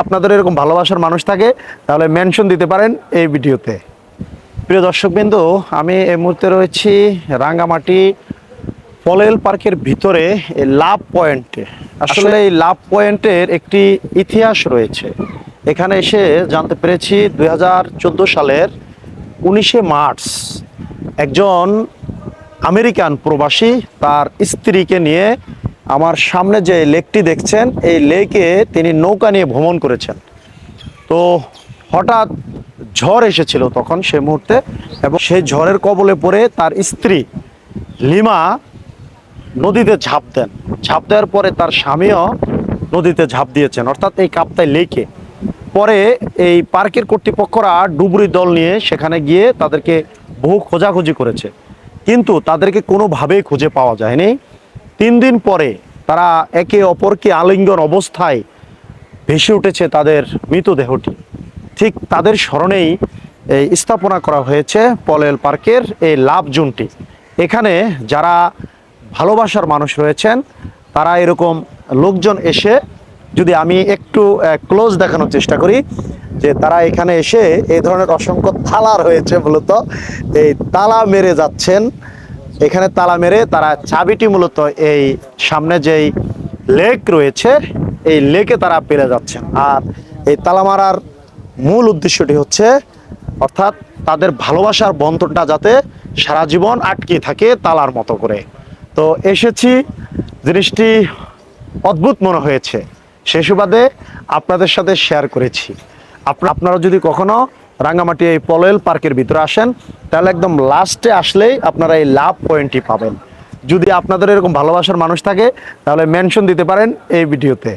আপনাদের এরকম ভালোবাসার মানুষ থাকে তাহলে মেনশন দিতে পারেন এই ভিডিওতে। প্রিয় দর্শকবৃন্দু, আমি এই মুহূর্তে রয়েছি রাঙ্গামাটি পলেল পার্কের ভিতরে এই লাভ পয়েন্টে। আসলে এই লাভ পয়েন্টের একটি ইতিহাস রয়েছে। এখানে এসে জানতে পেরেছি 2014 সালের 19শে মার্চ একজন আমেরিকান প্রবাসী তার স্ত্রীকে নিয়ে আমার সামনে যে লেকটি দেখছেন এই লেকে তিনি নৌকা নিয়ে ভ্রমণ করেছেন। তো হঠাৎ ঝড় এসেছিল তখন সে মুহূর্তে, এবং সেই ঝড়ের কবলে পড়ে তার স্ত্রী লিমা নদীতে ঝাঁপ দেওয়ার পরে তার স্বামীও নদীতে ঝাঁপ দিয়েছেন, অর্থাৎ এই কাপ্তাই লেকে। পরে এই পার্কের কর্তৃপক্ষরা ডুবুরি দল নিয়ে সেখানে গিয়ে তাদেরকে বহু খোঁজাখুঁজি করেছে, কিন্তু তাদেরকে কোনোভাবেই খুঁজে পাওয়া যায়নি। 3 দিন পরে তারা একে অপরকে আলিঙ্গন অবস্থায় ভেসে উঠেছে তাদের মৃতদেহটি। ঠিক তাদের স্মরণেই এই স্থাপনা করা হয়েছে পলেল পার্কের এই লাভ জোনটি। এখানে যারা ভালোবাসার মানুষ রয়েছেন তারা এরকম লোকজন এসে, যদি আমি একটু ক্লোজ দেখানোর চেষ্টা করি, যে তারা এখানে এসে এই ধরনের অসংখ্য তালা রয়েছে, মূলত এই তালা মেরে যাচ্ছেন। এখানে তালা মেরে তারা চাবিটি মূলত এই সামনে যেই লেক রয়েছে এই লেকে তারা পেরে যাচ্ছেন। আর এই তালা মারার মূল উদ্দেশ্যটি হচ্ছে, অর্থাৎ তাদের ভালোবাসার বন্ধনটা যাতে সারা জীবন আটকে থাকে তালার মতো করে। তো এসেছি, জিনিসটি অদ্ভুত মনে হয়েছে, সেই সুবাদে আপনাদের সাথে শেয়ার করেছি। আপনারা যদি কখনো রাঙ্গামাটি এই পলেল পার্কের ভিতরে আসেন তাহলে একদম লাস্টে আসলেই আপনারা এই লাভ পয়েন্টটি পাবেন। যদি আপনাদের এরকম ভালোবাসার মানুষ থাকে তাহলে মেনশন দিতে পারেন এই ভিডিওতে।